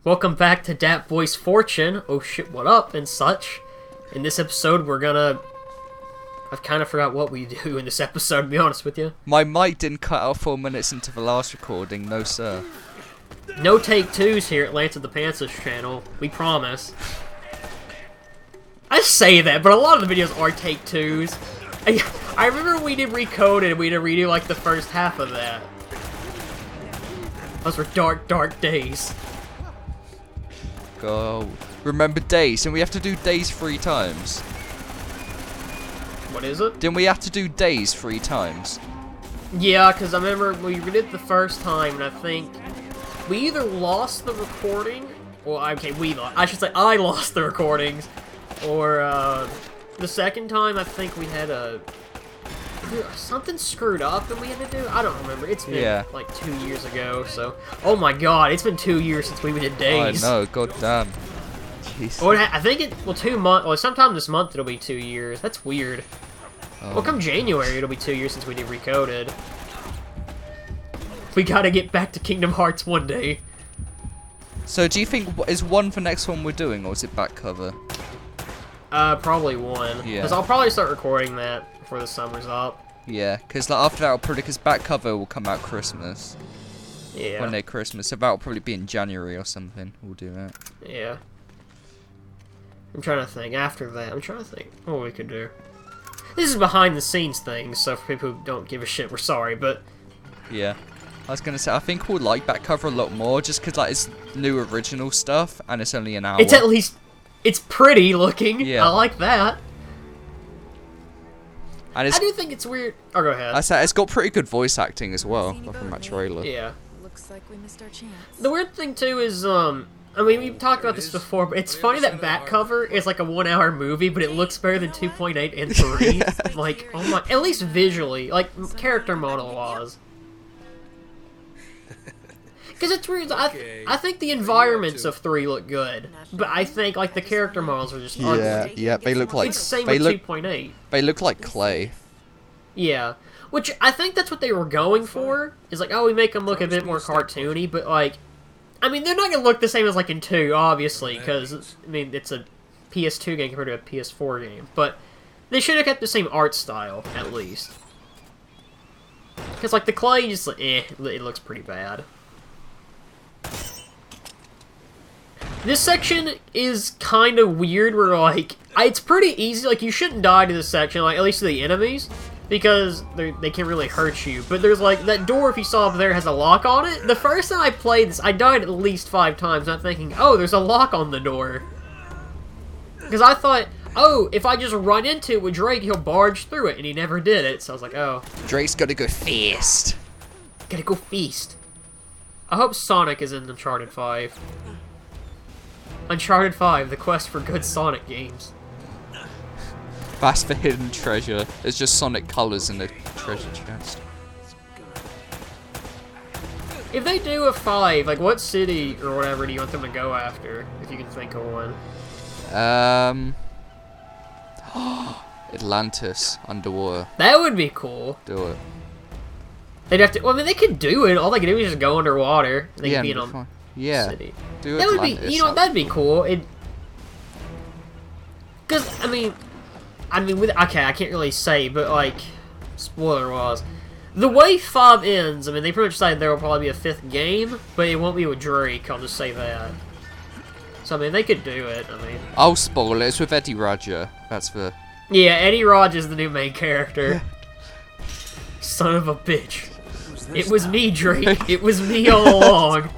Welcome back to Dat Voice Fortune. Oh shit, what up and such. In this episode, we're gonna... I've kind of forgot what we do in this episode, to be honest with you. My mic didn't cut out 4 minutes into the last recording, no sir. No take twos here at Lance of the Pants's channel. We promise. I say that, but a lot of the videos are take twos. I remember when we did Recoded, we had to redo like the first half of that. Those were dark, dark days. Go. Remember days, and we have to do days 3 times. What is it? Didn't we have to do days 3 times? Yeah, because I remember we did it the first time, and I think we either lost the recording, well, okay, I should say I lost the recordings, or the second time I think we had something screwed up and we had to do. I don't remember. It's been like 2 years ago, so oh my god, it's been 2 years since we did days. I know, god damn. Jeez. Well, I think 2 months. Well, sometime this month it'll be 2 years. That's weird. Well, come January it'll be 2 years since we did Recoded. We gotta get back to Kingdom Hearts one day. So, do you think is 1 the next one we're doing, or is it back cover? Probably 1. Yeah. Because I'll probably start recording that before the summer's up. Yeah, because like, after that, I'll probably because back cover will come out Christmas. Yeah. One day Christmas, so that'll probably be in January or something. We'll do that. Yeah. I'm trying to think. After that, I'm trying to think what we could do. This is behind the scenes things, so for people who don't give a shit, we're sorry, but yeah. I was gonna say, I think we'll like back cover a lot more, just because like it's new original stuff, and it's only an hour. It's at least, it's pretty looking. Yeah. I like that. And I do think it's weird. Oh, go ahead. I said it's got pretty good voice acting as well, from that trailer. Yeah. Looks like we missed our chance. The weird thing too is, I mean, we've talked about this before, but it's funny that back cover is like a 1 hour movie, but it looks better than 2.8 and 3. Like, oh my, at least visually, like character model wise. Because it's weird. I think the environments of 3 look good, but I think like the character models are just ugly. Yeah, they look like it's the same with 2.8. They look like clay. Yeah, which I think that's what they were going for. Is like, oh, we make them look a bit more cartoony, but like, I mean, they're not gonna look the same as like in 2, obviously, because I mean it's a PS2 game compared to a PS4 game, but they should have kept the same art style at least. Because like the clay, just like, it looks pretty bad. This section is kind of weird, where, like, it's pretty easy, like, you shouldn't die to this section, like, at least to the enemies, because they can't really hurt you, but there's, like, that door, if you saw up there, has a lock on it. The first time I played this, I died at least 5 times, not thinking, oh, there's a lock on the door. Because I thought, oh, if I just run into it with Drake, he'll barge through it, and he never did it, so I was like, oh. Drake's gotta go feast. Gotta go feast. I hope Sonic is in Uncharted 5. Uncharted 5, the quest for good Sonic games. That's the hidden treasure. It's just Sonic colors in the treasure chest. If they do a 5, like what city or whatever do you want them to go after? If you can think of one. Atlantis, underwater. That would be cool. Do it. They'd have to. Well, I mean, they could do it. All they could do is just go underwater. And they could be in a city. Do that would be, Atlantis. you know, that'd be cool. Because I mean, with okay, I can't really say, but like, spoiler wise, the way 5 ends. I mean, they pretty much decided there will probably be a 5th game, but it won't be with Drake. I'll just say that. So I mean, they could do it. I mean, I'll spoil it. It's with Eddie Roger. That's the. Yeah, Eddie Rogers is the new main character. Son of a bitch. It was me, Drake. It was me all along.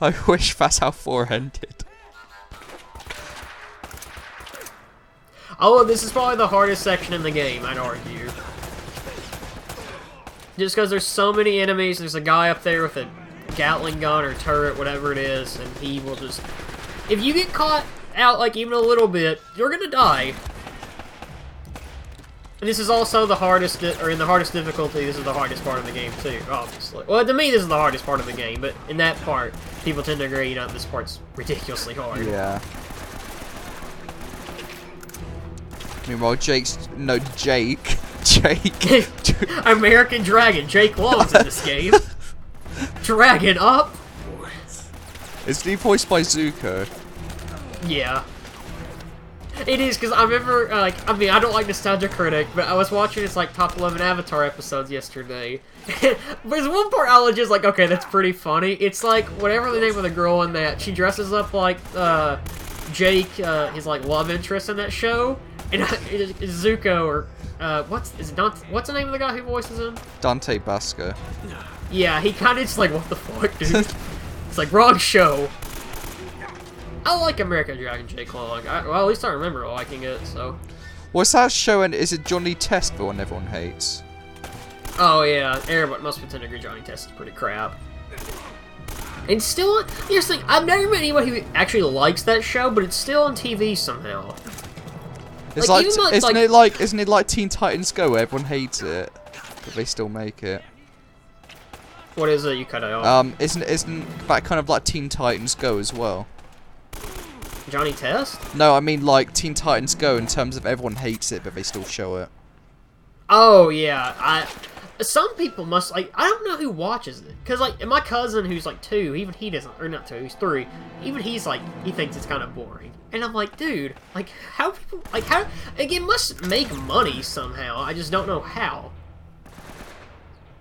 I wish that's how 4 ended. Oh, this is probably the hardest section in the game, I'd argue. Just because there's so many enemies, there's a guy up there with a Gatling gun or turret, whatever it is, and he will just... If you get caught out, like, even a little bit, you're gonna die. And this is also the hardest, or in the hardest difficulty, this is the hardest part of the game, too, obviously. Well, to me, this is the hardest part of the game, but in that part, people tend to agree, you know, this part's ridiculously hard. Yeah. Meanwhile, Jake. American Dragon, Jake Long's in this game. Dragon up! Isn't he voiced by Zuko? Yeah. It is, because I remember, like, I mean, I don't like Nostalgia Critic, but I was watching his, like, top 11 Avatar episodes yesterday. There's one part I was just like, okay, that's pretty funny. It's like, whatever the name of the girl in that, she dresses up like, Jake, his, like, love interest in that show, and it's Zuko, or, what's the name of the guy who voices him? Dante Basco. Yeah, he kind of just like, what the fuck, dude? It's like, wrong show. I like American Dragon Jake Long. Well, at least I remember liking it, so. What's that show, and is it Johnny Test the one everyone hates? Oh, yeah. Everybody must pretend to agree Johnny Test is pretty crap. And still, here's the thing, I've never met anyone who actually likes that show, but it's still on TV somehow. It's like, isn't it like Teen Titans Go, where everyone hates it, but they still make it? What is it? You cut it off. Isn't that kind of like Teen Titans Go as well? Johnny Test? No, I mean like Teen Titans Go in terms of everyone hates it, but they still show it. Oh, yeah. Some people must, like, I don't know who watches it. Because, like, my cousin who's, like, 2, even he doesn't, or not 2, he's 3, even he's, like, he thinks it's kind of boring. And I'm like, dude, like, how people, like, how, like, it must make money somehow. I just don't know how.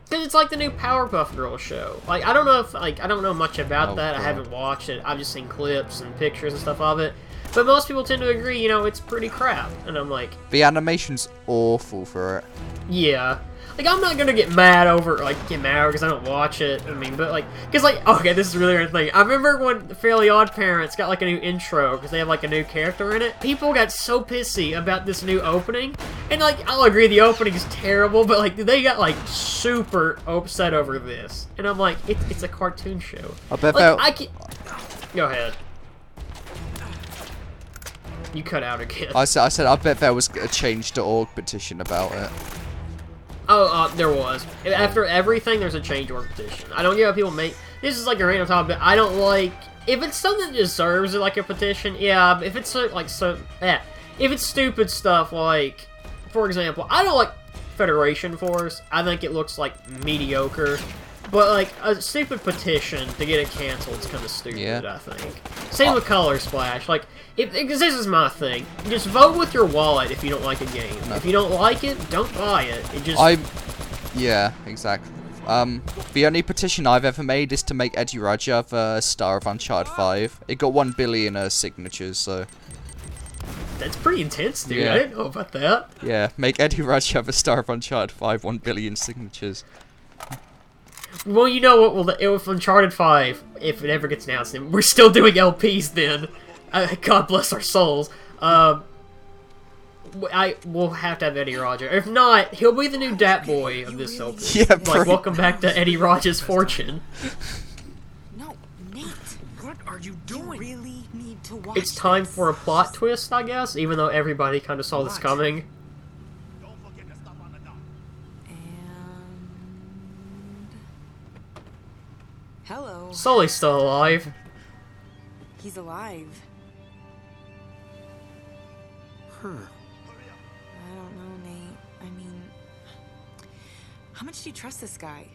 Because it's like the new Powerpuff Girls show. Like, I don't know if, like, I don't know much about that. God. I haven't watched it. I've just seen clips and pictures and stuff of it. But most people tend to agree, you know, it's pretty crap. And I'm like... The animation's awful for it. Yeah. Like, I'm not gonna get mad over, because I don't watch it. I mean, but, like, because, like, okay, this is a really weird thing. I remember when Fairly Odd Parents got, like, a new intro, because they have, like, a new character in it. People got so pissy about this new opening. And, like, I'll agree the opening is terrible, but, like, they got, like, super upset over this. And I'm like, it's a cartoon show. I bet like, Go ahead. You cut out again. I said, I bet there was a change.org petition about it. Oh, there was. After everything, there's a change.org petition. I don't get what people make. This is like a random topic, but I don't like... If it's something that deserves like a petition, yeah, if it's if it's stupid stuff, like, for example, I don't like Federation Force. I think it looks like mediocre. But, like, a stupid petition to get it canceled is kind of stupid, yeah. I think. Same with Color Splash. Like, because this is my thing. Just vote with your wallet if you don't like a game. No. If you don't like it, don't buy it. Yeah, exactly. The only petition I've ever made is to make Eddie Raja the star of Uncharted 5. It got 1 billion signatures, so... That's pretty intense, dude. Yeah. I didn't know about that. Yeah, make Eddie Raja the star of Uncharted 5, 1 billion signatures. Well, you know what? Well, with Uncharted 5, if it ever gets announced, we're still doing LPs then. God bless our souls. We'll have to have Eddie Raja. If not, he'll be the new Dat Boy of this LP. Yeah, like, welcome back to Eddie Raja's fortune. No, Nate. What are you doing? You really need to watch It's time for a plot twist, I guess, even though everybody kind of saw this coming. Hello. Sully's still alive. He's alive. Huh. I don't know, Nate. I mean, how much do you trust this guy?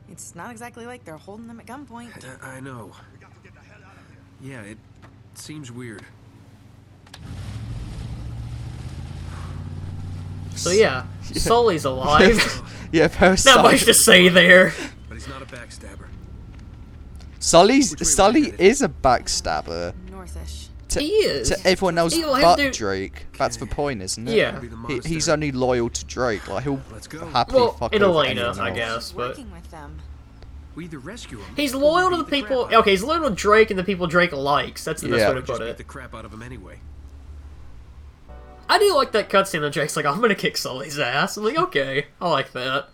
It's not exactly like they're holding him at gunpoint. I know. Yeah, it seems weird. So yeah, Sully's alive. Yeah, not much to say there. But he's not a backstabber. Sully is a backstabber. Northish. He is. To everyone else but Drake. That's the point, isn't it? Yeah. He's only loyal to Drake. Like, he'll happily fuck and over Elena, anyone I else. guess, but... Working with them. We either rescue him. He's loyal to the people... Okay, he's loyal to Drake and the people Drake likes. That's the best way to put beat it. the crap out of him anyway. I do like that cutscene that Drake's like, I'm gonna kick Sully's ass. I'm like, okay, I like that.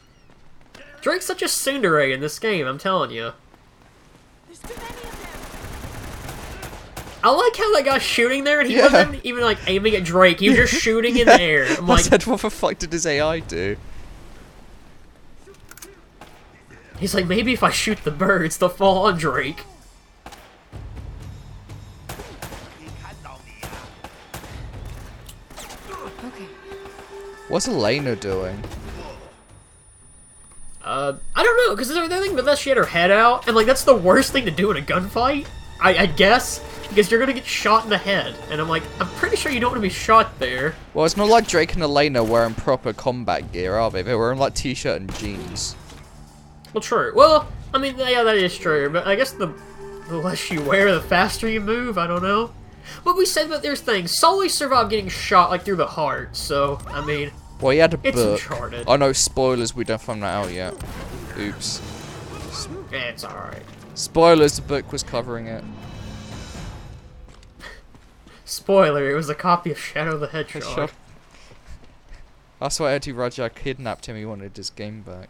Drake's such a tsundere in this game, I'm telling you. There's too many of them. I like how that guy's shooting there, and he wasn't even, like, aiming at Drake. He was just shooting in the air. I'm like, I said, what the fuck did his AI do? He's like, maybe if I shoot the birds, they'll fall on Drake. Okay. What's Elena doing? I don't know, because the other thing, but that she had her head out, and, like, that's the worst thing to do in a gunfight. I guess, because you're gonna get shot in the head. And I'm like, I'm pretty sure you don't want to be shot there. Well, it's not like Drake and Elena wearing proper combat gear, are they? They're wearing like t-shirt and jeans. Well, true. Well, I mean, yeah, that is true. But I guess the less you wear, the faster you move. I don't know. But we said that there's things. Sully survived getting shot like through the heart. So, I mean, Well, he had a it's book. Uncharted. Oh no, spoilers, we don't find that out yet. Oops. Yeah, it's alright. Spoilers, the book was covering it. Spoiler, it was a copy of Shadow the Hedgehog. That's why Eddie Roger kidnapped him, he wanted his game back.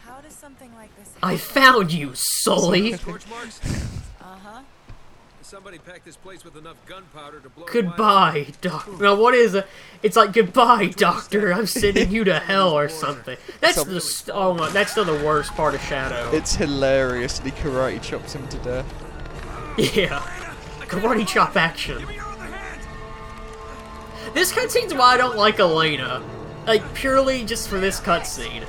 How does something like this I found you, Sully! Torch marks? Uh-huh. Somebody packed this place with enough gunpowder to blow. Goodbye, Doctor. Now, what is it? It's like, goodbye, Doctor. I'm sending you to hell or something. That's the oh my, that's still the worst part of Shadow. It's hilarious, and he karate chops him to death. Yeah, karate chop action. This cutscene's why I don't like Elena. Like, purely just for this cutscene.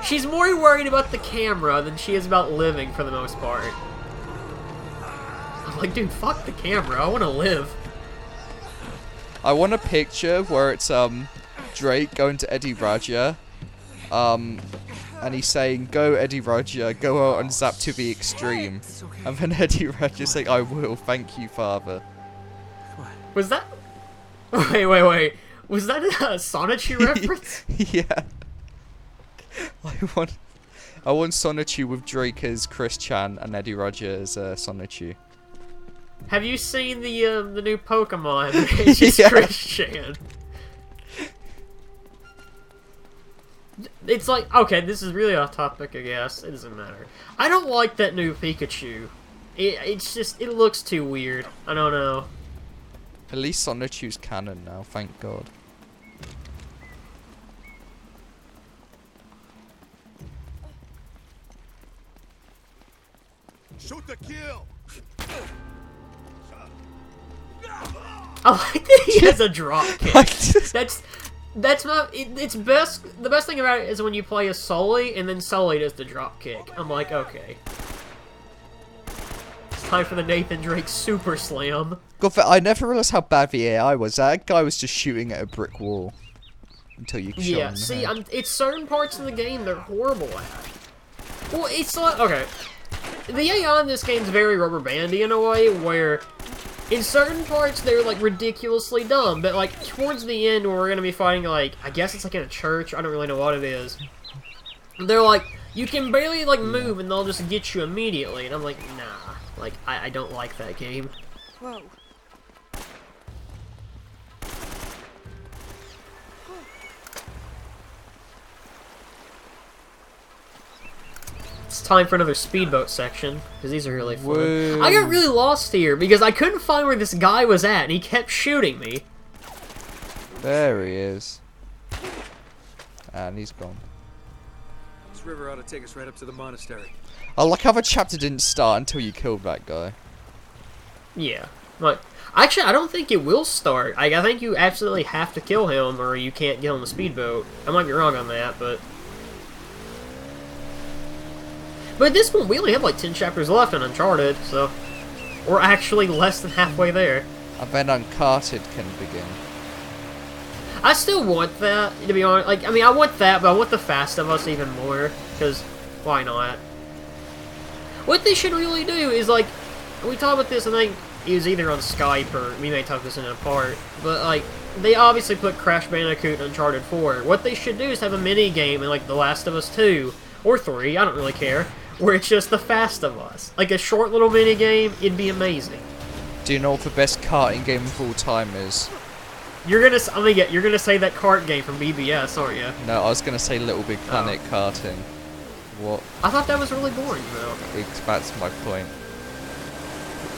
She's more worried about the camera than she is about living for the most part. I'm like, dude, fuck the camera. I want to live. I want a picture where it's Drake going to Eddie Raja, and he's saying, "Go Eddie Raja, go out and zap to the extreme," and then Eddie Raja's saying, "I will, thank you, Father." Was that? Wait. Was that a Sonichu reference? Yeah. I want Sonichu with Drake as Chris Chan and Eddie Raja as Sonichu. Have you seen the new Pokemon? It's just Yeah. Christian. It's like, okay, this is really off topic, I guess. It doesn't matter. I don't like that new Pikachu. It's just, it looks too weird. I don't know. At least Sonichu's canon now, thank God. Shoot the kill. I like that he has a drop kick. I just- That's not. It's best. The best thing about it is when you play as Sully and then Sully does the drop kick. I'm like, okay. It's time for the Nathan Drake Super Slam. God, I never realized how bad the AI was. That guy was just shooting at a brick wall until you shot him Yeah. in the See, head. it's certain parts of the game they're horrible at. Well, it's like, okay. The AI in this game's very rubber bandy in a way where in certain parts they're like ridiculously dumb, but like towards the end where we're gonna be fighting, like, I guess it's like in a church, I don't really know what it is. They're like, you can barely like move and they'll just get you immediately, and I'm like, nah, like I don't like that game. Whoa. It's time for another speedboat section, because these are really fun. Whoa. I got really lost here, because I couldn't find where this guy was at, and he kept shooting me. There he is. And he's gone. This river ought to take us right up to the monastery. I like how the chapter didn't start until you killed that guy. Yeah. Like, actually, I don't think it will start. I think you absolutely have to kill him, or you can't get on the speedboat. I might be wrong on that, but... But at this point, we only have like 10 chapters left in Uncharted, so... We're actually less than halfway there. And then Uncharted can begin. I still want that, to be honest. Like, I mean, I want that, but I want the Fast of Us even more, because why not? What they should really do is, like, we talked about this, I think it was either on Skype, or we may talk this in a part, but, like, they obviously put Crash Bandicoot in Uncharted 4. What they should do is have a mini-game in, like, The Last of Us 2, or 3, I don't really care, where it's just The Fast of Us. Like, a short little mini-game, it'd be amazing. Do you know what the best karting game of all time is? You're gonna say that kart game from BBS, aren't you? No, I was gonna say Little Big Planet karting. What? I thought that was really boring, though. That's my point.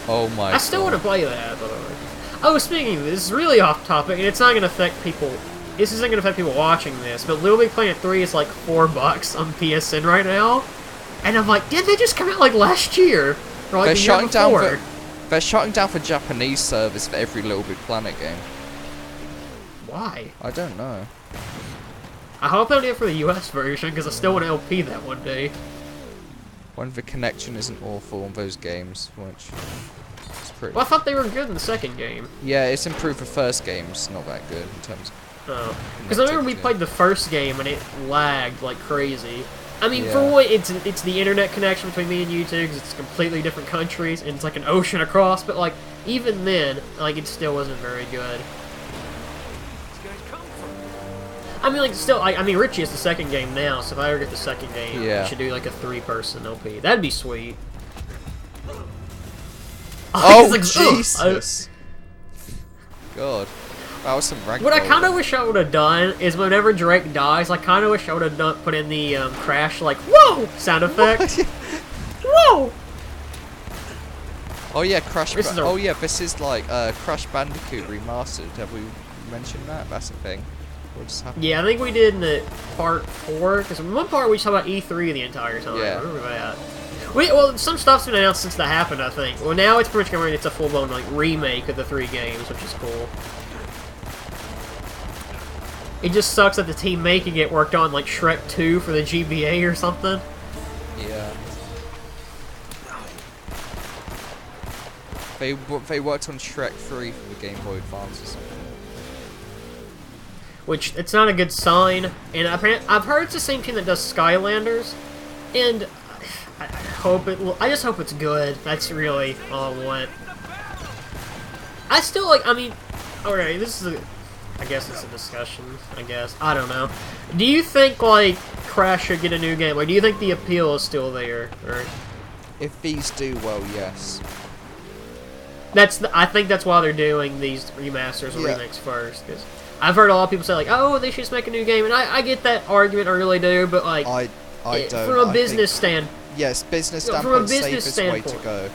Oh my god. I still want to play that, by the way. Oh, speaking of this, is really off topic, and it's not going to affect people. This isn't going to affect people watching this, but Little Big Planet 3 is like $4 on PSN right now. And I'm like, did they just come out like last year? Or like They're the year shutting down before? they're shutting down for Japanese service for every Little Big Planet game. Why? I don't know. I hope they'll do it for the US version, because I still want to LP that one day. when the connection isn't awful on those games, which is pretty... Well, I thought they were good in the second game. Yeah, it's improved. The first game's not that good in terms of... Oh. Because I remember we connectivity. played the first game and it lagged like crazy. I mean, Yeah. for what, it's the internet connection between me and you two, because it's completely different countries, and it's like an ocean across, but like, even then, like, it still wasn't very good. I mean, like, still, I mean, Richie is the second game now, so if I ever get the second game, Yeah. we should do, like, a 3-person LP. That'd be sweet. Oh, It's like, ugh. Jesus! God. That was some rank What I kind of roll. wish I would have done is whenever Drake dies, I kind of wish I would have put in the crash, like, whoa! Sound effect. Whoa! Oh yeah, Crash. This is a- Oh yeah, this is like Crash Bandicoot remastered. Have we mentioned that? That's a thing. What just happened? Yeah, I think we did in the part 4, because one part we talked about E3 the entire time. Yeah. I remember that. Well, some stuff's been announced since that happened, I think. Well, now it's pretty much coming. It's a full-blown like remake of the 3 games, which is cool. It just sucks that the team making it worked on like Shrek 2 for the GBA or something. Yeah. They worked on Shrek 3 for the Game Boy Advance or something. Which, it's not a good sign. And I've heard it's the same team that does Skylanders. And I hope it will. I just hope it's good. That's really all I want. I still like, I mean, alright, this is a, I guess it's a discussion, I guess. I don't know. Do you think, like, Crash should get a new game? Or do you think the appeal is still there? Or If these do well, yes. I think that's why they're doing these remasters or Yeah. remakes first. Cause I've heard a lot of people say, like, oh, they should just make a new game. And I get that argument, I really do, but, like, I don't. from a I business think, stand, yes, business Yeah, from a standpoint, business safest way to standpoint. go.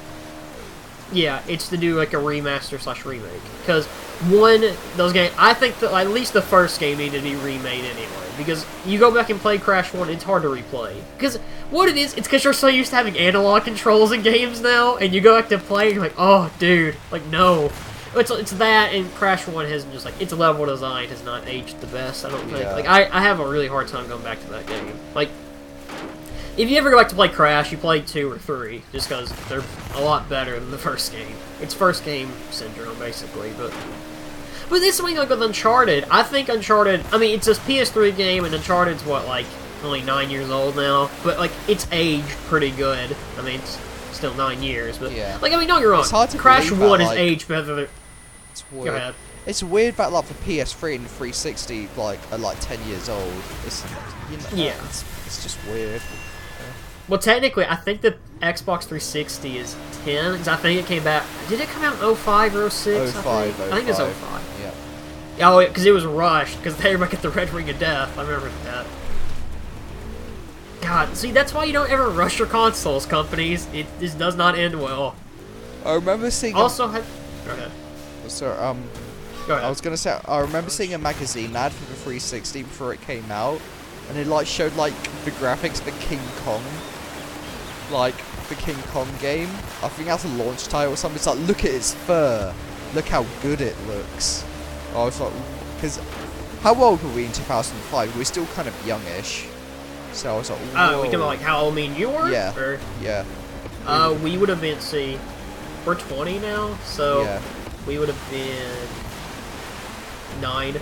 yeah, it's to do, like, a remaster/remake. Because, one, those games, I think that at least the first game needed to be remade anyway. Because you go back and play Crash 1, it's hard to replay. Because what it is, it's because you're so used to having analog controls in games now, and you go back to play and you're like, oh, dude, like, no. It's that, and Crash 1 has just, like, its level design has not aged the best, I don't think. Yeah. Like, I have a really hard time going back to that game. Like, if you ever go back to play Crash, you play 2 or 3, just because they're a lot better than the first game. It's first game syndrome, basically, but this thing, like, with Uncharted, I think Uncharted, I mean, it's a PS3 game, and Uncharted's, what, like, only 9 years old now, but, like, it's aged pretty good. I mean, it's still 9 years, but, Yeah. like, I mean, don't get me wrong, It's hard to Crash believe that, 1 is like- aged better than... It's Go weird. ahead. It's weird that like the PS3 and 360 like are like 10 years old. It's Yeah. It's just weird. Well, technically, I think the Xbox 360 is 10, because I think it came back... Did it come out in 05 or 06? 05, I think it's 05. 05. Yeah. Oh, because it was rushed, because they were get the Red Ring of Death. I remember that. God, see, that's why you don't ever rush your consoles, companies. It just does not end well. I remember seeing. Also, go ahead. So Go ahead. I was gonna say I remember seeing a magazine ad for the 360 before it came out, and it like showed like the graphics for King Kong, like the King Kong game. I think that's a launch title or something. It's like, look at its fur, look how good it looks. I was like, because how old were we in 2005? We were still kind of youngish, so I was like, whoa. We talking about like how old me and you were? Yeah. Or, Yeah. we would have been. See, we're 20 now, so Yeah. we would have been 9.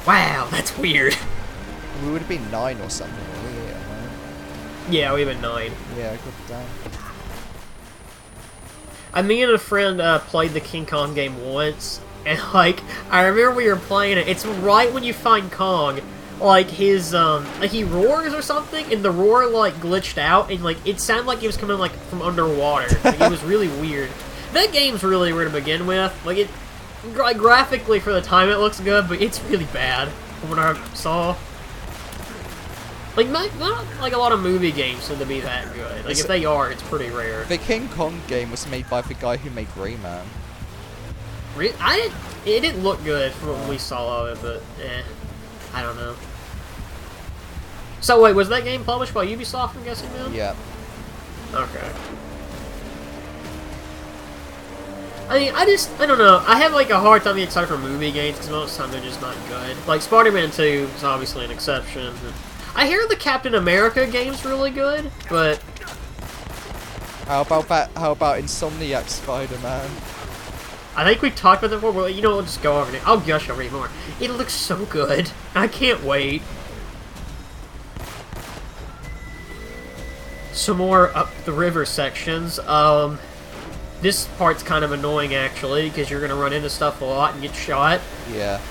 Wow, that's weird. We would have been 9 or something. Yeah. Yeah, we've been 9. Yeah. God damn. Me and a friend played the King Kong game once, and like I remember we were playing it. It's right when you find Kong, like his like he roars or something, and the roar like glitched out, and like it sounded like it was coming like from underwater. Like, it was really weird. That game's really weird to begin with. Like it, like, graphically for the time it looks good, but it's really bad from what I saw. Like not like a lot of movie games seem to be that good. Like if they are, it's pretty rare. The King Kong game was made by the guy who made Rayman. It didn't look good from what we saw of it, but I don't know. So wait, was that game published by Ubisoft? I'm guessing then. Yeah. Okay. I mean, I don't know. I have like a hard time getting excited for movie games because most of the time they're just not good. Like Spider-Man 2 is obviously an exception. I hear the Captain America game's really good, but How about that? How about Insomniac Spider-Man? I think we talked about that before, but you know, we'll just go over it. I'll gush over it more. It looks so good. I can't wait. Some more up the river sections. This part's kind of annoying, actually, because you're going to run into stuff a lot and get shot. Yeah.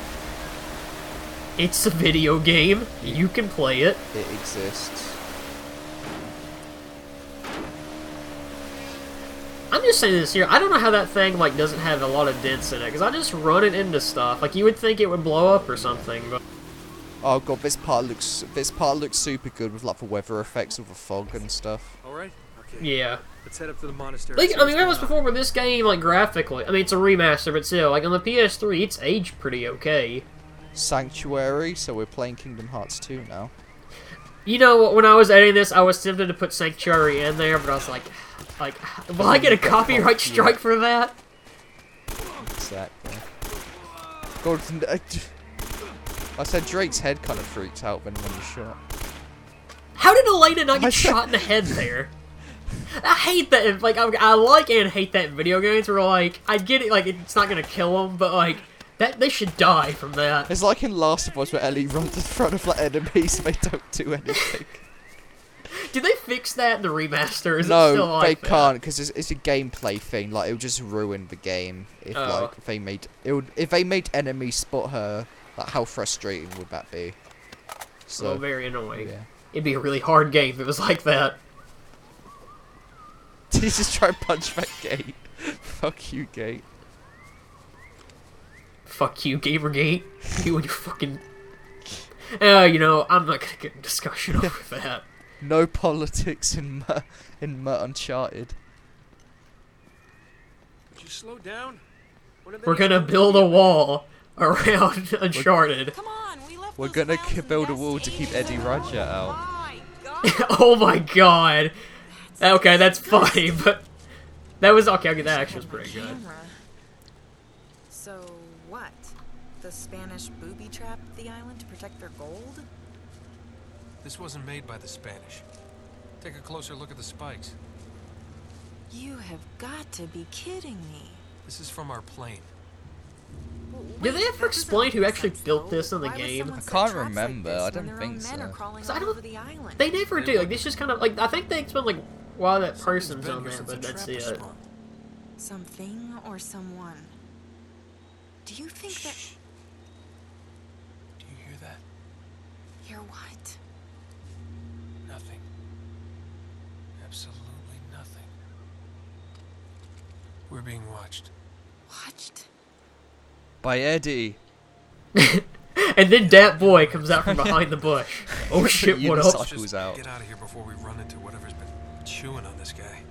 It's a video game. You can play it. It exists. I'm just saying this here. I don't know how that thing like doesn't have a lot of dents in it, because I just run it into stuff. Like you would think it would blow up or something, but Oh god, this part looks super good with like the weather effects of the fog and stuff. All right. Okay. yeah. Let's head up to the monastery. Like I mean, that was before with this game, like graphically. I mean, it's a remaster, but still, like on the PS3, it's aged pretty okay. Sanctuary, so we're playing Kingdom Hearts 2 now. You know, when I was editing this, I was tempted to put Sanctuary in there, but I was like, will I get a copyright strike for that? Exactly. God, I said Drake's head kind of freaked out when he shot. How did Elena not get shot in the head there? I hate that. Like, I like and hate that in video games where, like, I get it, like, it's not gonna kill them, but, like, that they should die from that. It's like in Last of Us where Ellie runs in front of like enemies and they don't do anything. Did they fix that in the remaster? Is it No, still like they can't because it's a gameplay thing. Like it would just ruin the game if like if they made enemies spot her. Like how frustrating would that be? So So very annoying. yeah. It'd be a really hard game if it was like that. Did you just try and punch that gate? Fuck you, gate. Fuck you, Gamergate. You and your fucking... you know, I'm not gonna get in discussion over that. No politics in Uncharted. Would you slow down? We're gonna build a wall around Uncharted. Come on, we left We're those gonna files in build a the wall to keep Eddie Roger out. My God. Oh my god. Okay, that's funny, but... That was... Okay, okay, that actually was pretty good. Camera. So, what? The Spanish booby-trapped the island to protect their gold? This wasn't made by the Spanish. Take a closer look at the spikes. You have got to be kidding me. This is from our plane. Did they ever explain who actually built this in the game? I can't remember, I don't think so. So I don't... They never do. Like, this just kind of... Like, I think they explain, like, why that person's on there, but that's it. Something or someone. Do you think that... Shh. Do you hear that? Hear what? Nothing. Absolutely nothing. We're being watched. Watched? By Eddie. And then that boy comes out from behind the bush. Oh shit, what up? Unicycles out. Get out of here before we run into whatever's been chewing on this guy.